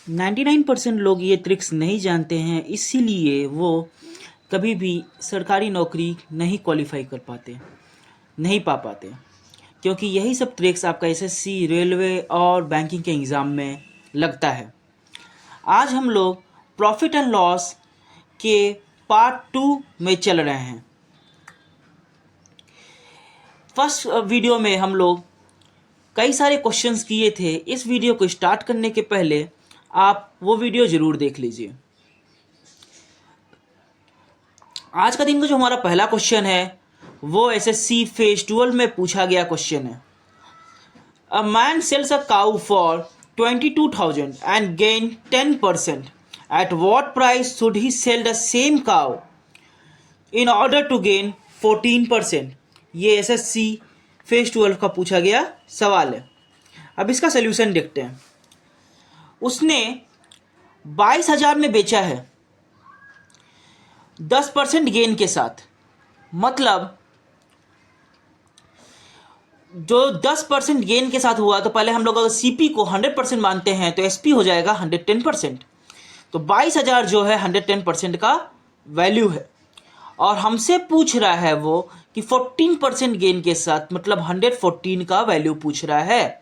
99% लोग ये ट्रिक्स नहीं जानते हैं, इसीलिए वो कभी भी सरकारी नौकरी नहीं क्वालिफाई कर पाते, नहीं पा पाते, क्योंकि यही सब ट्रिक्स आपका एसएससी, रेलवे और बैंकिंग के एग्ज़ाम में लगता है। आज हम लोग प्रॉफिट एंड लॉस के पार्ट 2 में चल रहे हैं। फर्स्ट वीडियो में हम लोग कई सारे क्वेश्चंस किए थे। इस वीडियो को स्टार्ट करने के पहले आप वो वीडियो ज़रूर देख लीजिए। आज का दिन का जो हमारा पहला क्वेश्चन है वो एसएससी फेज 12 में पूछा गया क्वेश्चन है। A man sells a cow for 22,000 and gain 10%. At what price should he sell the same cow in order to gain 14%? ये एसएससी फेज 12 का पूछा गया सवाल है। अब इसका सोल्यूशन देखते हैं। उसने 22,000 में बेचा है 10% गेन के साथ, मतलब जो 10% गेन के साथ हुआ, तो पहले हम लोग अगर सीपी को 100% मानते हैं तो एसपी हो जाएगा 110%। तो 22,000 जो है 110% का वैल्यू है, और हमसे पूछ रहा है वो कि 14% गेन के साथ, मतलब 114 का वैल्यू पूछ रहा है।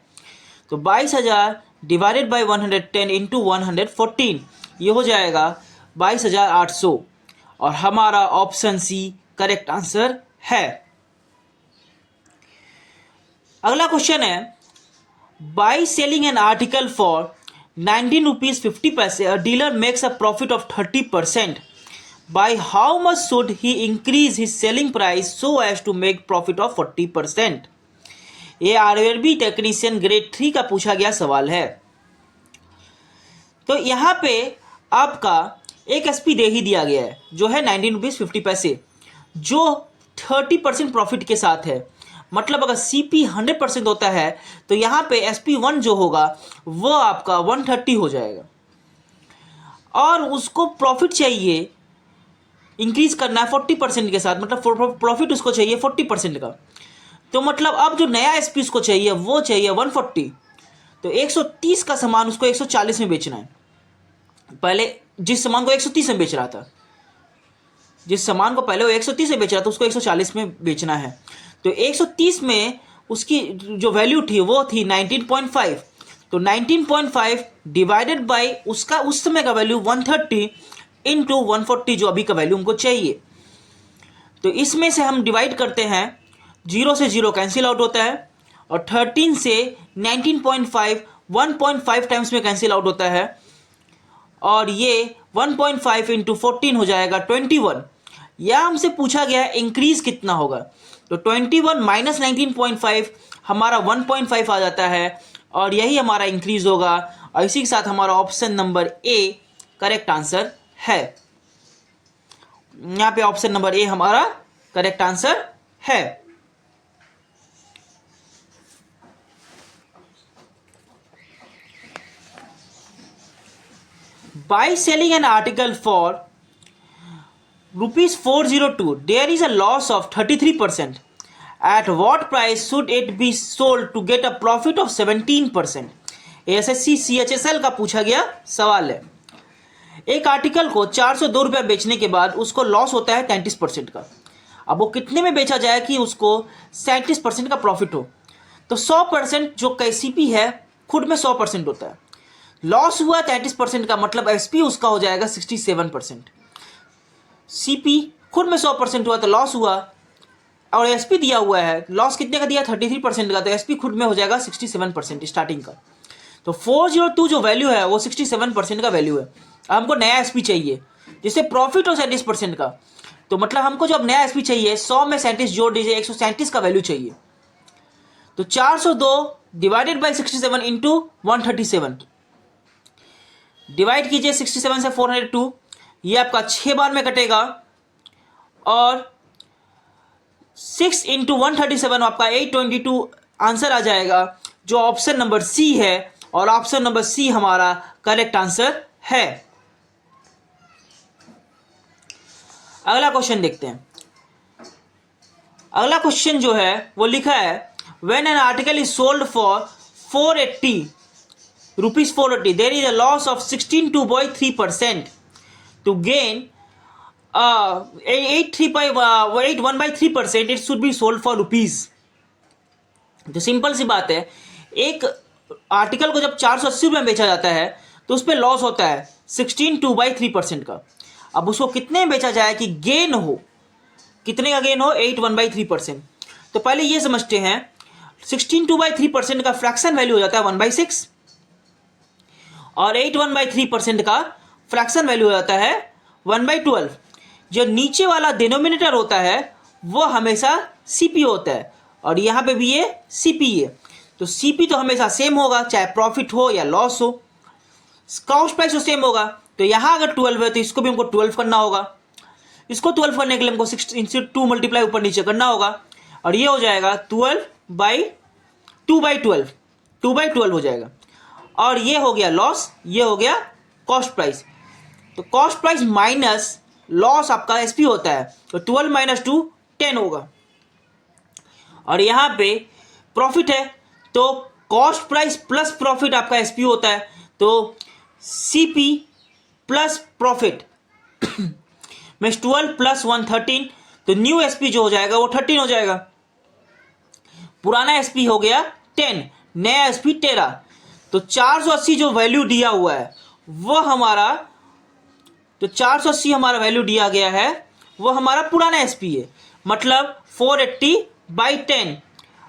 तो 22,000 डिवाइडेड बाई 110 इंटू 114, ये हो जाएगा 22,800, और हमारा ऑप्शन सी करेक्ट आंसर है। अगला क्वेश्चन है, by selling an article for 19 rupees 50 paise a dealer makes a profit of 30%. By how much should he increase his selling price so as to make profit of 40%? ये RRB technician grade 3 का पूछा गया सवाल है। तो यहाँ पे आपका एक एसपी दे ही दिया गया है जो है 19 रुपीज 50 पैसे, जो 30% प्रॉफिट के साथ है। मतलब अगर सीपी 100% होता है तो यहाँ पे SP1 जो होगा वो आपका 130 हो जाएगा, और उसको प्रॉफिट चाहिए इंक्रीज करना है 40% के साथ, मतलब प्रॉफिट उसको चाहिए 40% का। तो मतलब अब जो नया एसपी उसको चाहिए वो चाहिए 140। तो 130 का सामान उसको 140 में बेचना है। पहले जिस सामान को 130 में बेच रहा था, जिस सामान को पहले वो 130 में बेच रहा था उसको 140 में बेचना है। तो 130 में उसकी जो वैल्यू थी वो थी 19.5। तो 19.5 डिवाइडेड बाई उसका उस समय का वैल्यू 130 इंटू 140 जो अभी का वैल्यू हमको चाहिए। तो इसमें से हम डिवाइड करते हैं, 0 से 0 कैंसिल आउट होता है, और 13 से 19.5 1.5 टाइम्स में कैंसिल आउट होता है, और ये 1.5 इंटू 14 हो जाएगा 21। यह हमसे पूछा गया है इंक्रीज कितना होगा। तो 21 माइनस 19.5 हमारा 1.5 आ जाता है, और यही हमारा इंक्रीज होगा। और इसी के साथ हमारा option number A correct answer है। यहाँ पे ऑप्शन नंबर ए हमारा करेक्ट आंसर है। By selling an article for rupees 402, there is a loss of 33%. At what price should it be sold to get a profit of 17%? SSC CHSL का पूछा गया सवाल है। एक आर्टिकल को 402 रुपये बेचने के बाद उसको लॉस होता है 33% का। अब वो कितने में बेचा जाए कि उसको 37% का प्रॉफिट हो? तो 100% जो कैसीपी है खुद में 100% होता है। लॉस हुआ 33% का, मतलब एसपी उसका हो जाएगा 67%। सीपी खुद में 100% हुआ तो लॉस हुआ, और एसपी दिया हुआ है लॉस कितने का दिया 33% का, तो एसपी खुद में हो जाएगा 67% स्टार्टिंग का। तो 402 जो वैल्यू है वो 67% का वैल्यू है। हमको नया एसपी चाहिए जिससे प्रॉफिट हो 37% का। तो मतलब हमको जो अब नया एसपी चाहिए 100 में 37 जोड़ दीजिए, 137 का वैल्यू चाहिए। तो 402 डिवाइडेड बाई 67 इंटू 137, डिवाइड कीजिए 67 से 402, ये आपका 6 बार में कटेगा, और 6 इंटू 137 आपका 822 आंसर आ जाएगा, जो ऑप्शन नंबर सी है। और ऑप्शन नंबर सी हमारा करेक्ट आंसर है। अगला क्वेश्चन देखते हैं। अगला क्वेश्चन जो है वो लिखा है, when an article is sold for 480 rupees 480, there is a loss of 16.3%. To gain 81/3%, it should be sold for rupees. तो सिंपल सी बात है, एक आर्टिकल को जब 480 रुपये में बेचा जाता है तो उस पर लॉस होता है 16.2/3% का। अब उसको कितने में बेचा जाए कि गेन हो, कितने का गेन हो, 81/3%। तो पहले ये समझते हैं 16.2/3% का फ्रैक्शन वैल्यू हो जाता है 1/6 और 81/3% का फ्रैक्शन वैल्यू हो जाता है 1/12। जो नीचे वाला डिनोमिनेटर होता है वो हमेशा सीपी होता है और यहाँ पे भी ये सीपी है। तो सीपी तो हमेशा सेम होगा, चाहे प्रॉफिट हो या लॉस हो, कॉस्ट प्राइस तो सेम होगा। तो यहाँ अगर 12 है तो इसको भी हमको 12 करना होगा, इसको 12 करने के लिए हमको 6 × 2 ऊपर नीचे करना होगा और ये हो जाएगा 2/12 हो जाएगा। और ये हो गया लॉस, ये हो गया कॉस्ट प्राइस। तो कॉस्ट प्राइस माइनस लॉस आपका एसपी होता है, तो 12 - 2 10 होगा। और यहाँ पे प्रॉफिट है तो कॉस्ट प्राइस प्लस प्रॉफिट आपका एसपी होता है, तो सीपी प्लस प्रॉफिट मीन्स 12 + 1 13। तो न्यू एसपी जो हो जाएगा वो 13 हो जाएगा। पुराना एसपी हो गया 10, नया एसपी 13। तो 480 जो वैल्यू दिया हुआ है वो हमारा, तो 480 हमारा वैल्यू दिया गया है वो हमारा पुराना एसपी है, मतलब 480/10।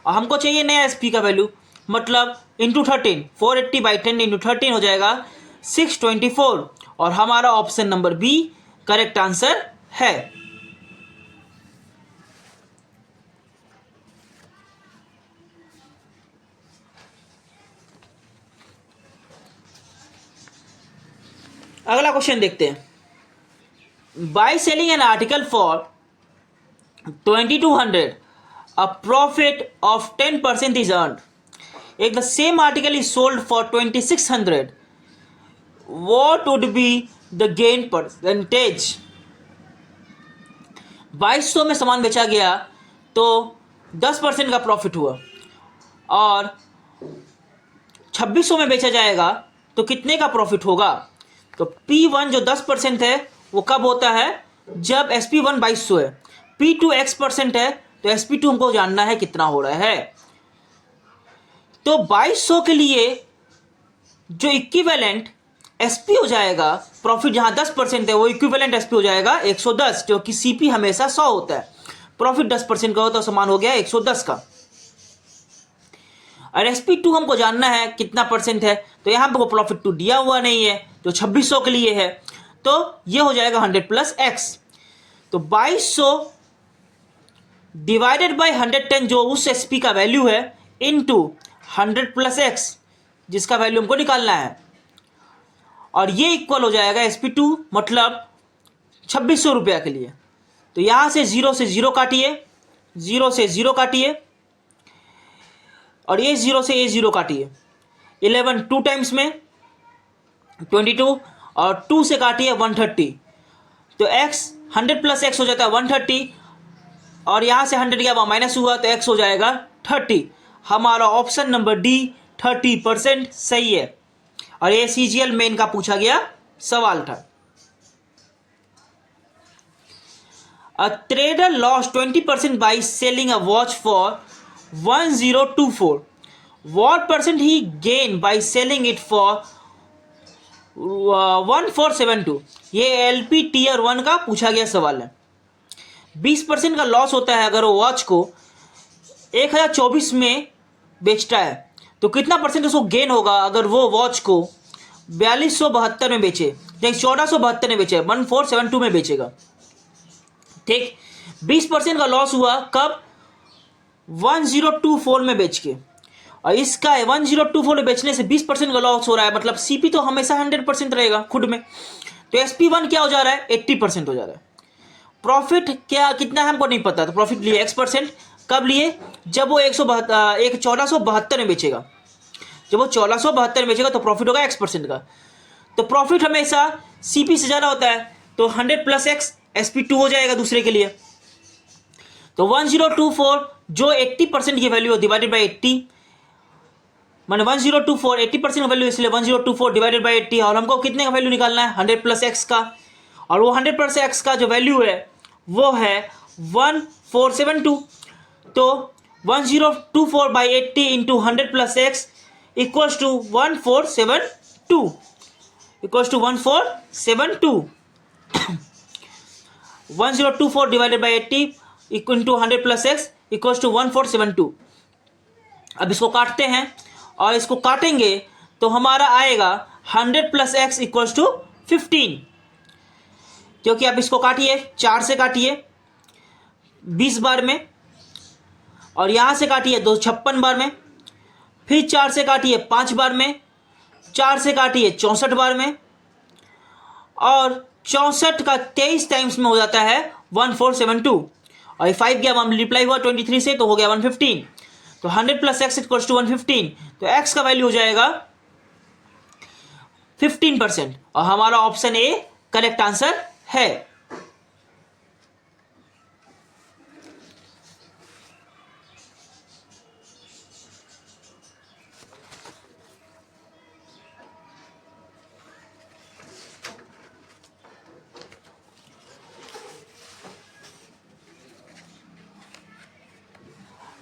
और हमको चाहिए नया एसपी का वैल्यू, मतलब इंटू 13, 480/10 इंटू 13 हो जाएगा 624। और हमारा option number B correct answer है। अगला क्वेश्चन देखते हैं। By selling an article for 2200, a profit of 10% is earned. If the same article is sold for 2600, what would be the gain percentage? 2200 में सामान बेचा गया तो 10% का प्रॉफिट हुआ और 2600 में बेचा जाएगा तो कितने का प्रॉफिट होगा? तो P1 जो 10% है वो कब होता है? जब SP1 2200 है। P2 X% है तो SP2 हमको जानना है कितना हो रहा है। तो 2200 के लिए जो इक्विवेलेंट SP हो जाएगा, प्रॉफिट जहां 10% है वो इक्विवेलेंट SP हो जाएगा 110, क्योंकि CP हमेशा 100 होता है, प्रॉफिट 10% का होता है, समान हो गया 110 का। और SP2 हमको जानना है कितना परसेंट है, तो यहाँ पर प्रॉफिट 2 दिया हुआ नहीं है, तो 2600 के लिए है, तो ये हो जाएगा 100 + X। तो 2200 डिवाइडेड बाय 110 जो उस एसपी का वैल्यू है इनटू 100 + X जिसका वैल्यू हमको निकालना है, और ये इक्वल हो जाएगा SP2 मतलब 2600 रुपया के लिए। तो यहाँ से 0 से 0 काटिए, 0 से 0 काटिए और ये 0 से ये 0 काटिए। 11 2 टाइम्स में 22 और 2 से काटिए 130, तो X 100 + X हो जाता है 130 और यहाँ से 100 गया माइनस हुआ तो X हो जाएगा 30। हमारा ऑप्शन नंबर डी 30% सही है और ये CGL मेन का पूछा गया सवाल था। A trader lost 20% by selling a watch for 1024. What percent he gained by selling it for 1472? ये LP Tier 1 का पूछा गया सवाल है। 20% का लॉस होता है अगर वो वॉच को 1024 में बेचता है, तो कितना परसेंट उसको गेन होगा अगर वो वॉच को 4272 में बेचे, या 1472 में बेचे, 1472 में बेचेगा। ठीक, 20% का लॉस हुआ कब? 1024 में बेच के, और इसका 1024 में बेचने से 20% का लॉस हो रहा है, मतलब सीपी तो हमेशा 100% रहेगा खुद में, तो SP1 क्या हो जा रहा है? 80% हो जा रहा है। प्रॉफिट क्या कितना है हमको नहीं पता, तो प्रॉफिट लिए X%। कब लिए? जब वो 1472 में बेचेगा, जब वो 1472 में बेचेगा तो प्रॉफिट होगा X% का। तो प्रॉफिट हमेशा CP से ज़्यादा होता है, तो 100 + X SP2 हो जाएगा दूसरे के लिए। तो 1024 जो 80% की वैल्यू है डिवाइडेड बाई 80, मैंने 1024 80% का वैल्यू, इसलिए 1024 डिवाइडेड बाई 80, और हमको कितने का वैल्यू निकालना है 100 प्लस एक्स का, और वो 100 प्लस एक्स का जो वैल्यू है वो है 1472। तो 1024 by 80 into 100 plus x equals to 1472 equals to 1472। 1024 divided by 80 into 100 plus x equals to 1472। अब इसको काटते हैं और इसको काटेंगे तो हमारा आएगा 100 प्लस एक्स इक्वल्स टू 15, क्योंकि आप इसको काटिए 4 से काटिए 20 बार में, और यहाँ से काटिए 256 बार में, फिर 4 से काटिए 5 बार में, 4 से काटिए 64 बार में, और 64 का 23 टाइम्स में हो जाता है 1472, और 5 गया मल्टीप्लाई हुआ 23 से तो हो गया 115। तो 100 प्लस एक्स इक्वल्स टू 115, तो एक्स का वैल्यू हो जाएगा 15%, और हमारा ऑप्शन ए करेक्ट आंसर है।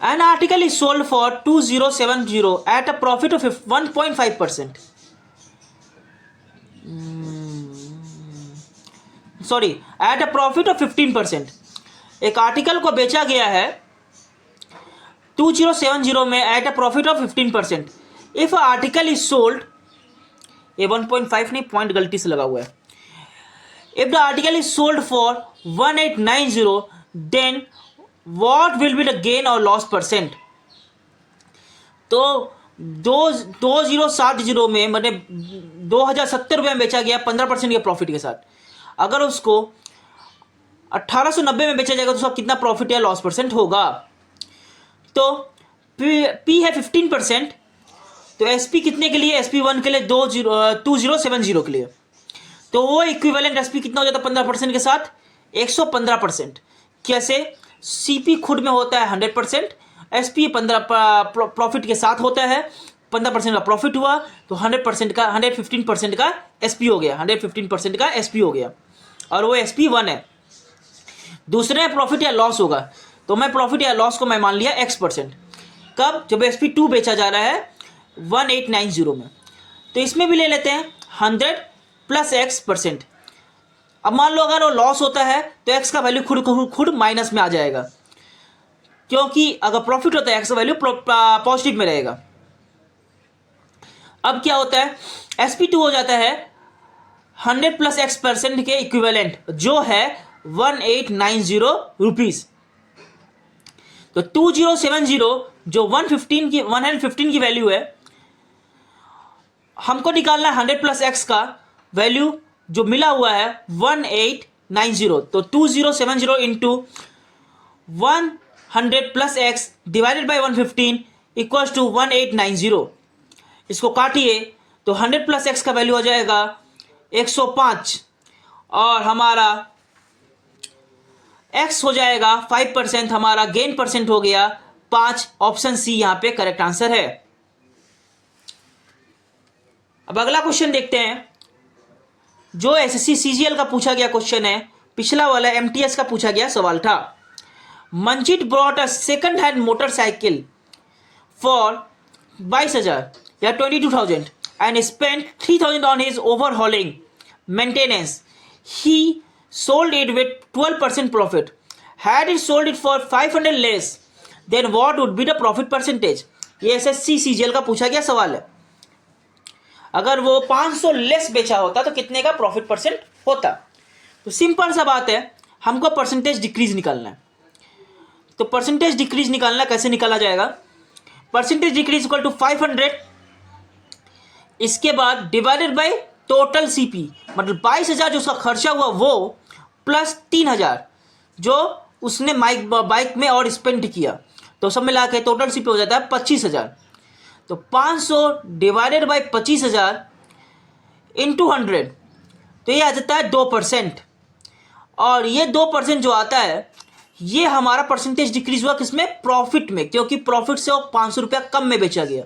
An article is sold for 2070 at a profit of 1.5%. Sorry, at a profit of 15%। एक आर्टिकल को बेचा गया है 2070 में at a profit of 15%। If a article is sold, ये 1.5 नहीं, पॉइंट गलती से लगा हुआ है। If the article is sold for 1890 then what will be the gain और लॉस परसेंट। तो 2070 में मतलब 2070 रुपये में बेचा गया 15% के प्रॉफिट के साथ। अगर उसको 1890 में बेचा जाएगा तो उसका कितना प्रॉफिट या लॉस परसेंट होगा। तो पी है 15%, तो एसपी कितने के लिए, एसपी 1 के लिए 2070 के लिए, तो वो इक्विवेलेंट एसपी कितना हो जाता है 15% के साथ 115%। कैसे, सीपी खुद में होता है 100%, एसपी 15 प्रॉफिट के साथ होता है, 15% का प्रॉफिट हुआ तो 100% का 115% का एसपी हो गया, 115% का एसपी हो गया, और वो एसपी 1 है। दूसरे में प्रॉफिट या लॉस होगा, तो मैं प्रॉफिट या लॉस को मैं मान लिया x%। कब, जब एसपी 2 बेचा जा रहा है 1890 में। तो इसमें भी ले लेते हैं 100 प्लस x%। अब मान लो अगर वो लॉस होता है तो x का वैल्यू खुद माइनस में आ जाएगा, क्योंकि अगर प्रॉफिट होता है x का वैल्यू पॉजिटिव में रहेगा। अब क्या होता है, sp2 हो जाता है 100 प्लस x% के इक्विवेलेंट, जो है 1890 रुपीज। तो 2070 जो 115 की वैल्यू है, हमको निकालना है 100 प्लस x का वैल्यू जो मिला हुआ है 1890। तो 2070 into 100 plus x divided by 115 equals to 1890। इसको काटिए तो 100 प्लस x का वैल्यू हो जाएगा 105, और हमारा x हो जाएगा 5%, हमारा गेन परसेंट हो गया 5। ऑप्शन सी यहां पे करेक्ट आंसर है। अब अगला क्वेश्चन देखते हैं, जो एसएससी सीजीएल का पूछा गया क्वेश्चन है, पिछला वाला एमटीएस का पूछा गया सवाल था। Manjeet brought a second hand motorcycle for 22,000 या 22,000 and spent 3,000 on his overhauling maintenance. He sold it with 12% profit. Had it sold it for 500 less, then what would be the profit percentage? ये SSC CGL का पूछा गया सवाल है। अगर वो 500 less बेचा होता तो कितने का प्रॉफिट परसेंट होता। तो सिंपल सा बात है, हमको परसेंटेज डिक्रीज निकालना है। तो परसेंटेज डिक्रीज निकालना कैसे निकाला जाएगा, परसेंटेज डिक्रीज इक्वल टू 500, इसके बाद डिवाइडेड बाय टोटल सीपी, मतलब 22,000 जो उसका खर्चा हुआ वो प्लस 3,000 जो उसने बाइक में और स्पेंड किया, तो सब मिला के टोटल सीपी हो जाता है 25,000। तो 500 डिवाइडेड बाई 25,000 इंटू 100, तो ये आ जाता है 2%। और ये 2% जो आता है ये हमारा परसेंटेज डिक्रीज हुआ किसमें, प्रॉफिट में, क्योंकि प्रॉफिट से वो 500 रुपया कम में बेचा गया।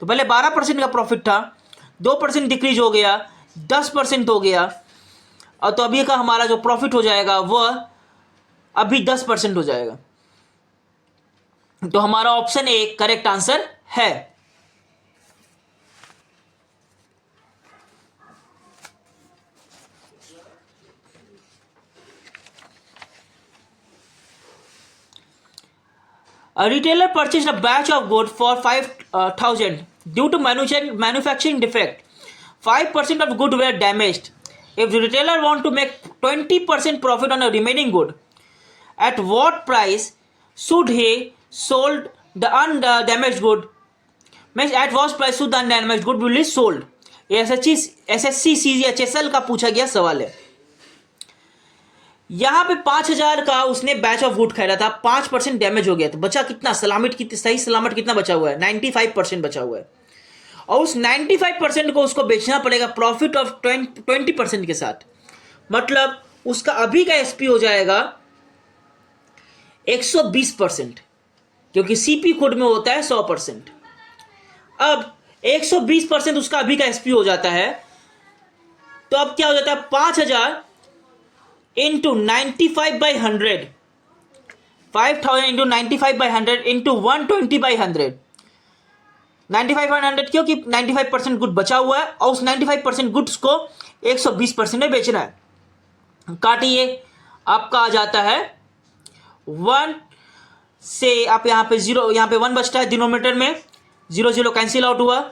तो पहले 12% का प्रॉफिट था, 2% डिक्रीज हो गया, 10% हो गया, और तो अभी का हमारा जो प्रॉफिट हो जाएगा वह अभी 10% हो जाएगा। तो हमारा ऑप्शन ए करेक्ट आंसर है। A retailer purchased a batch of goods for 5,000 due to manufacturing defect. 5% of goods were damaged. If the retailer want to make 20% profit on the remaining good, at what price should he sold the undamaged good? Means at what price should the undamaged good will be sold? ये SSC CGHSL का पूछा गया सवाल है। यहां पे 5,000 का उसने बैच ऑफ वुड खरीदा था, 5% डैमेज हो गया, तो बचा कितना? सही सलामत कितना बचा हुआ है? 95% बचा हुआ है। और उस 95% को उसको बेचना पड़ेगा प्रॉफिट ऑफ 20% के साथ। मतलब उसका अभी का एसपी हो जाएगा 120%, क्योंकि सीपी कोड में होता है 100%। अब 120% उसका अभी का एसपी हो जाता है, तो अब क्या हो जाता है? 5,000 into 95/100, 5,000 into 95/100 into 120/100, 95/100 क्योंकि 95% गुड बचा हुआ है और उस 95% गुड्स को 120% में बेचना है। काटिए, आपका आ जाता है 1 से, आप यहाँ पे 0, यहाँ पे 1 बचता है डिनोमिनेटर में, 0 0 कैंसिल आउट हुआ,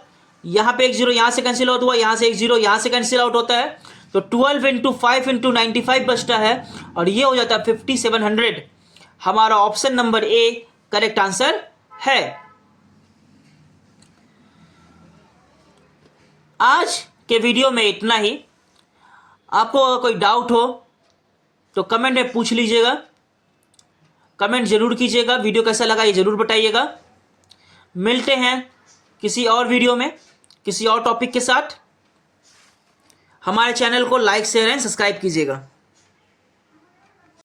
यहाँ पे एक 0 यहाँ से कैंसिल आउट हुआ, यहाँ से एक 0 यहाँ से कैंसिल आउट होता है, तो 12 into 5 into 95 बचता है, और ये हो जाता है 5,700। हमारा option number A correct answer है। आज के वीडियो में इतना ही। आपको अगर कोई डाउट हो तो कमेंट में पूछ लीजिएगा, कमेंट जरूर कीजिएगा। वीडियो कैसा लगा ये जरूर बताइएगा। मिलते हैं किसी और वीडियो में किसी और टॉपिक के साथ। हमारे चैनल को लाइक शेयर एंड सब्सक्राइब कीजिएगा।